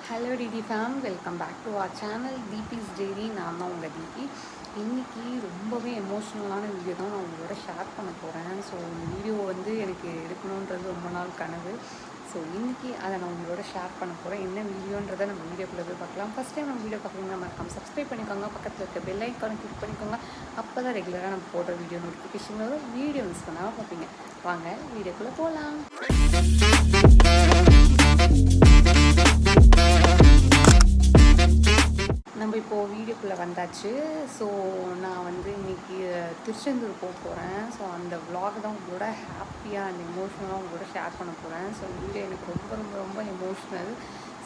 Hello DD fam, welcome back to our channel Deepi's dairy. நான் தான் உங்கள் தீபி. இன்றைக்கி ரொம்பவே எமோஷ்னலான வீடியோ தான் நான் உங்களோட ஷேர் பண்ண போகிறேன். ஸோ இந்த வீடியோ எடுக்கணுன்றது ரொம்ப நாள் கனவு. ஸோ இன்றைக்கி அதை நான் உங்களோட ஷேர் பண்ண போகிறேன். என்ன வீடியோன்றதை நம்ம வீடியோக்குள்ளே போய் பார்க்கலாம். ஃபஸ்ட் டைம் நம்ம வீடியோ பார்க்குறீங்கன்னா மறக்காம சப்ஸ்கிரைப் பண்ணிக்கோங்க, பக்கத்தில் இருக்க பெல் ஐக்கானை கிளிக் பண்ணிக்கோங்க. அப்போ தான் ரெகுலராக நம்ம போடுற வீடியோ நோட்டிஃபிகேஷன் வரும். வீடியோ மிஸ் பண்ணாமல் பார்ப்பீங்க. வாங்க வீடியோக்குள்ளே போகலாம். நம்ம இப்போது வீடியோக்குள்ளே வந்தாச்சு. ஸோ நான் இன்றைக்கி திருச்செந்தூர் போகிறேன். ஸோ அந்த விலாக் தான் உங்களோட ஹாப்பியாக அண்ட் எமோஷ்னலாக உங்களோட ஷேர் பண்ண போகிறேன். ஸோ வீடியோ எனக்கு ரொம்ப ரொம்ப ரொம்ப எமோஷ்னல்.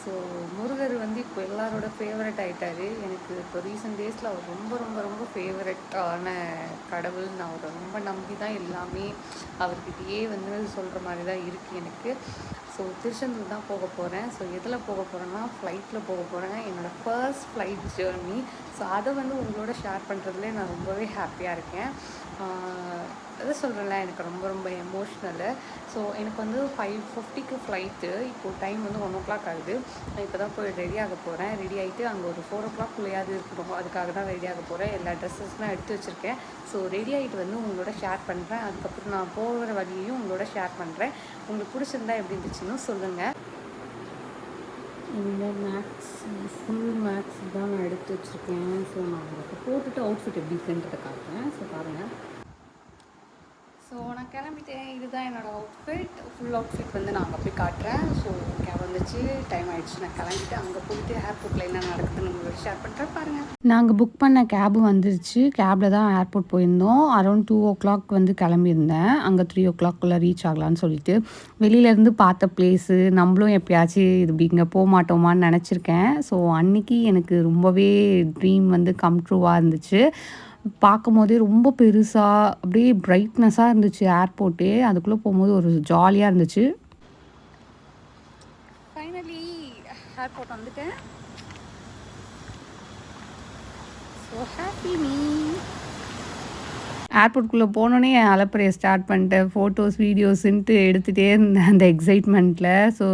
ஸோ முருகர் இப்போ எல்லாரோட ஃபேவரட் ஆகிட்டார். எனக்கு இப்போ ரீசெண்ட் டேஸில் அவர் ரொம்ப ரொம்ப ரொம்ப ஃபேவரட்டான கடவுள். நான் அவரை ரொம்ப நம்பி தான் எல்லாமே அவர்கிட்டயே சொல்கிற மாதிரி தான் இருக்குது எனக்கு. ஸோ திருச்செந்தூர் தான் போக போகிறேன். ஸோ எதில் போக போகிறேன்னா ஃப்ளைட்டில் போக போகிறேன். என்னோடய ஃபர்ஸ்ட் ஃப்ளைட் ஜேர்னி. ஸோ அதை உங்களோட ஷேர் பண்ணுறதுலே நான் ரொம்பவே ஹாப்பியாக இருக்கேன். அதை சொல்கிறேன்ல, எனக்கு ரொம்ப ரொம்ப எமோஷ்னலு. ஸோ எனக்கு 5:50க்கு ஃப்ளைட்டு. இப்போது டைம் 1:00 ஆகுது. நான் இப்போ தான் போய் ரெடி ஆக போகிறேன். ரெடி ஆகிட்டு அங்கே ஒரு 4:00 இருக்கணும். அதுக்காக தான் ரெடி ஆக போகிறேன். எல்லா ட்ரெஸ்ஸஸ்லாம் எடுத்து வச்சுருக்கேன். ஸோ ரெடி ஆகிட்டு உங்களோட ஷேர் பண்ணுறேன். அதுக்கப்புறம் நான் போகிற வழியையும் உங்களோட ஷேர் பண்ணுறேன். உங்களுக்கு பிடிச்சிருந்தா எப்படி இருந்துச்சுன்னு சொல்லுங்கள். இந்த மேக்ஸ் ஃபுல் மேக்ஸ் தான் நான் எடுத்து வச்சுருக்கேன். ஸோ நான் உங்களுக்கு போட்டுட்டு அவுட்ஃபிட் எப்படி இருக்குன்றதை காட்டுறேன். ஸோ பாருங்கள். ஸோ நான் கிளம்பிட்டேன். இதுதான் என்னோடய அவுட்ஃபிட். ஃபுல் அவுட்ஃபிட் நான் அங்கே போய் காட்டுறேன். ஸோ கேப் வந்துச்சு, டைம் ஆகிடுச்சு. நான் கிளம்பிட்டு அங்கே போயிட்டு ஏர்போர்ட்டில் என்ன நடக்குதுன்னு உங்களுக்கு ஷேர் பண்ணுறேன் பாருங்கள். நாங்கள் புக் பண்ண கேபு வந்துருச்சு. கேபில் தான் ஏர்போர்ட் போயிருந்தோம். அரௌண்ட் 2:00 கிளம்பியிருந்தேன். அங்கே 3:00 ரீச் ஆகலான்னு சொல்லிட்டு வெளியிலேருந்து பார்த்த பிளேஸு நம்மளும் எப்பயாச்சும் இது இங்கே போக மாட்டோமான்னு நினச்சிருக்கேன். ஸோ அன்றைக்கி எனக்கு ரொம்பவே ட்ரீம் கம் ட்ரூவாக இருந்துச்சு. பார்க்கும்போதே ரொம்ப பெருசாக அப்படியே பிரைட்னஸாக இருந்துச்சு ஏர்போர்ட்டே. அதுக்குள்ளே போகும்போது ஒரு ஜாலியாக இருந்துச்சு. ஃபைனலி ஏர்போர்ட் வந்துட்டேன். So happy me. ஏர்போர்ட்குள்ளே போனோன்னே அலப்பறையை ஸ்டார்ட் பண்ணிட்டேன். ஃபோட்டோஸ் வீடியோஸுன்ட்டு எடுத்துகிட்டே இருந்தேன் அந்த எக்ஸைட்மெண்ட்டில். ஸோ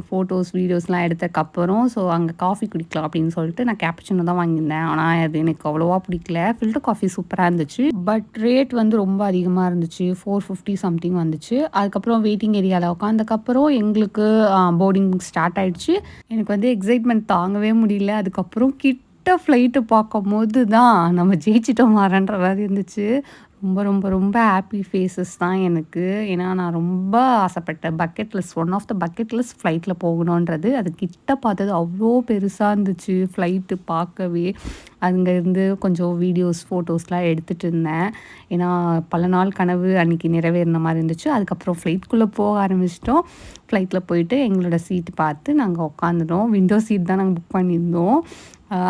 ஃபோட்டோஸ் வீடியோஸ்லாம் எடுத்ததுக்கப்புறம் ஸோ அங்கே காஃபி குடிக்கலாம் அப்படின்னு சொல்லிட்டு நான் கேப்புச்சினோ தான் வாங்கியிருந்தேன். ஆனால் அது எனக்கு அவ்வளோவா பிடிக்கல. ஃபில்டர் காஃபி சூப்பராக இருந்துச்சு. பட் ரேட் ரொம்ப அதிகமாக இருந்துச்சு. 450 சம்திங் வந்துச்சு. அதுக்கப்புறம் வெயிட்டிங் ஏரியாவில் உட்காந்ததுக்கப்புறம் எங்களுக்கு போர்டிங் ஸ்டார்ட் ஆகிடுச்சு. எனக்கு எக்ஸைட்மெண்ட் தாங்கவே முடியல. அதுக்கப்புறம் ஃப்ளைட்டு பார்க்கும்போது தான் நம்ம ஜெயிச்சிட்டோம் மாறன்ற மாதிரி இருந்துச்சு. ரொம்ப ரொம்ப ரொம்ப ஹாப்பி ஃபேஸஸ் தான் எனக்கு. ஏன்னா நான் ரொம்ப ஆசைப்பட்டேன். Bucket list, one of the bucket list ஃப்ளைட்டில் போகணுன்றது. அது கிட்ட பார்த்தது அவ்வளோ பெருசாக இருந்துச்சு ஃப்ளைட்டு பார்க்கவே. அங்கேருந்து கொஞ்சம் வீடியோஸ் ஃபோட்டோஸ்லாம் எடுத்துகிட்டு இருந்தேன். ஏன்னா பல நாள் கனவு அன்றைக்கி நிறைவேறின மாதிரி இருந்துச்சு. அதுக்கப்புறம் ஃப்ளைட்குள்ளே போக ஆரம்பிச்சிட்டோம். ஃப்ளைட்டில் போயிட்டு எங்களோட சீட்டு பார்த்து நாங்கள் உட்காந்துட்டோம். விண்டோ சீட் தான் நாங்கள் புக் பண்ணியிருந்தோம்.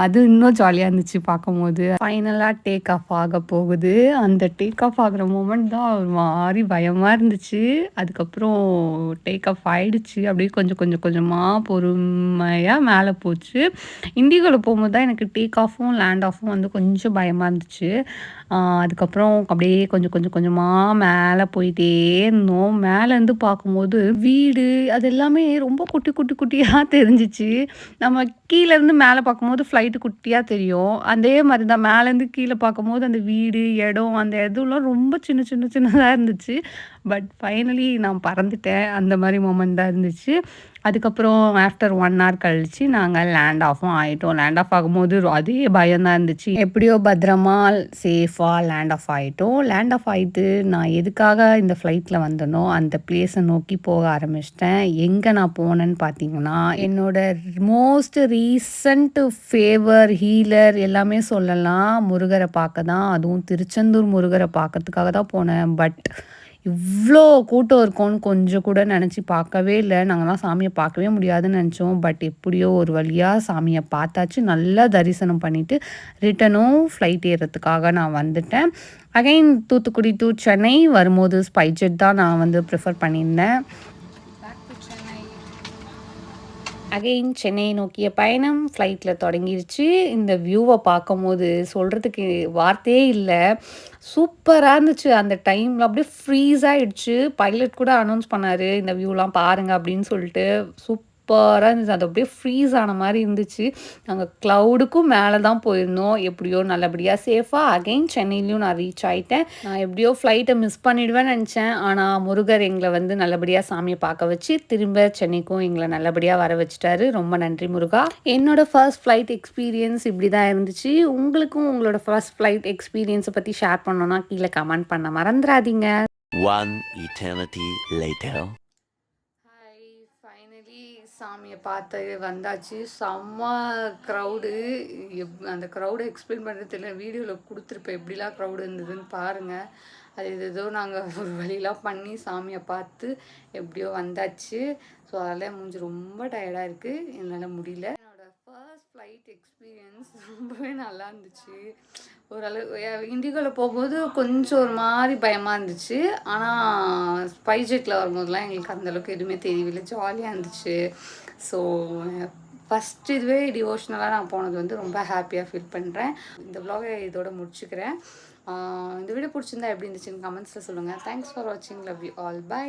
அது இன்னும் ஜாலியாக இருந்துச்சு பார்க்கும்போது. ஃபைனலாக டேக் ஆஃப் ஆக போகுது. அந்த டேக் ஆஃப் ஆகிற மூமெண்ட் தான் ஒரு மாதிரி பயமாக இருந்துச்சு. அதுக்கப்புறம் டேக் ஆஃப் ஆகிடுச்சு. அப்படியே கொஞ்சம் கொஞ்சம் கொஞ்சமாக பொறுமையாக மேலே போச்சு. இண்டிகோவில் போகும்போது தான் எனக்கு டேக் ஆஃபும் லேண்ட் ஆஃபும் கொஞ்சம் பயமாக இருந்துச்சு. அதுக்கப்புறம் அப்படியே கொஞ்சம் கொஞ்சம் கொஞ்சமாக மேலே போயிட்டே இருந்தோம். மேலேருந்து பார்க்கும்போது வீடு அது எல்லாமே ரொம்ப குட்டி குட்டி குட்டியாக தெரிஞ்சிச்சு. நம்ம கீழேருந்து மேலே பார்க்கும்போது ஃப்ளைட்டு குட்டியாக தெரியும். அதே மாதிரி தான் மேலேருந்து கீழே பார்க்கும்போது அந்த வீடு, இடம், அந்த இதுலாம் ரொம்ப சின்ன சின்ன சின்னதாக இருந்துச்சு. பட் ஃபைனலி நான் பறந்துட்டேன். அந்த மாதிரி மொமெண்ட் தான் இருந்துச்சு. அதுக்கப்புறம் ஆஃப்டர் 1 ஹவர் கழித்து நாங்கள் லேண்ட் ஆஃபும் ஆகிட்டோம். லேண்ட் ஆஃப் ஆகும்போது அதே பயம்தான் இருந்துச்சு. எப்படியோ பத்திரமா சேஃபாக லேண்ட் ஆஃப் ஆகிட்டோம். லேண்ட் ஆஃப் ஆகிட்டு நான் எதுக்காக இந்த ஃப்ளைட்டில் வந்தனோ அந்த பிளேஸை நோக்கி போக ஆரம்பிச்சிட்டேன். எங்கே நான் போனேன்னு பார்த்தீங்கன்னா, என்னோட மோஸ்ட் ரீசன்ட் ஃபேவர் ஹீலர் எல்லாமே சொல்லலாம். முருகரை பார்க்க தான். அதுவும் திருச்செந்தூர் முருகரை பார்க்கறதுக்காக தான் போனேன். பட் இவ்வளோ கூட்டம் இருக்கும்னு கொஞ்சம் கூட நினச்சி பார்க்கவே இல்லை. நாங்கள்லாம் சாமியை பார்க்கவே முடியாதுன்னு நினச்சோம். பட் எப்படியோ ஒரு வழியாக சாமியை பார்த்தாச்சு. நல்லா தரிசனம் பண்ணிவிட்டு ரிட்டனும் ஃப்ளைட் ஏறுறதுக்காக நான் வந்துட்டேன். அகைன் தூத்துக்குடி டு சென்னை வரும்போது ஸ்பைஜெட் தான் நான் ப்ரிஃபர் பண்ணியிருந்தேன். அகெயின் சென்னை நோக்கிய பயணம் ஃப்ளைட்டில் தொடங்கிருச்சு. இந்த வியூவை பார்க்கும்போது சொல்கிறதுக்கு வார்த்தையே இல்லை. சூப்பராக இருந்துச்சு. அந்த டைமில் அப்படியே ஃப்ரீஸ் ஆகிடுச்சு. பைலட் கூட அனௌன்ஸ் பண்ணார், இந்த வியூலாம் பாருங்கள் அப்படின்னு சொல்லிட்டு. சூப்பராக இருந்துச்சு. அது அப்படியே ஃப்ரீஸ் ஆன மாதிரி இருந்துச்சு. நாங்கள் க்ளவுடுக்கும் மேலே தான் போயிருந்தோம். எப்படியோ நல்லபடியாக சேஃபாக அகைன் சென்னையிலையும் நான் ரீச் ஆகிட்டேன். நான் எப்படியோ ஃப்ளைட்டை மிஸ் பண்ணிடுவேன்னு நினச்சேன். ஆனால் முருகர் எங்களை வந்து நல்லபடியாக சாமியை பார்க்க வச்சு திரும்ப சென்னைக்கும் எங்களை நல்லபடியாக வர வச்சுட்டாரு. ரொம்ப நன்றி முருகா. என்னோட ஃபர்ஸ்ட் ஃப்ளைட் எக்ஸ்பீரியன்ஸ் இப்படி தான் இருந்துச்சு. உங்களுக்கும் உங்களோட ஃபர்ஸ்ட் ஃப்ளைட் எக்ஸ்பீரியன்ஸை பற்றி ஷேர் பண்ணணும்னா கீழே கமெண்ட் பண்ண மறந்துடாதீங்க. One eternity later. Hi, finally சாமியை பார்த்து வந்தாச்சு. செம்ம க்ரௌடு. அந்த க்ரௌடை எக்ஸ்பிளைன் பண்ணுறது தெரியல. வீடியோவில் கொடுத்துருப்பேன் எப்படிலாம் க்ரௌடு இருந்ததுன்னு பாருங்கள். அது ஏதோ நாங்கள் ஒரு வழியெலாம் பண்ணி சாமியை பார்த்து எப்படியோ வந்தாச்சு. ஸோ அதெல்லாம் மூஞ்சி ரொம்ப டயர்டாக இருக்குது. என்னால் முடியல. என்னோடய ஃபர்ஸ்ட் ஃப்ளைட் எக்ஸ்பீரியன்ஸ் ரொம்பவே நல்லா இருந்துச்சு. ஓரளவு இண்டிகோவில் போகும்போது கொஞ்சம் ஒரு மாதிரி பயமாக இருந்துச்சு. ஆனால் ஸ்பைஜெட்டில் வரும்போதெல்லாம் எங்களுக்கு அந்தளவுக்கு எதுவுமே தெரியவில்லை. ஜாலியாக இருந்துச்சு. ஸோ ஃபஸ்ட்டு இதுவே டிவோஷ்னலாக நான் போனது வந்து ரொம்ப ஹாப்பியாக ஃபீல் பண்ணுறேன். இந்த வ்ளாகை இதோட முடிச்சுக்கிறேன். இந்த வீடியோ பிடிச்சிருந்தா எப்படி இருந்துச்சுன்னு கமெண்ட்ஸில் சொல்லுங்கள். தேங்க்ஸ் ஃபார் வாட்சிங். Love you all. பை.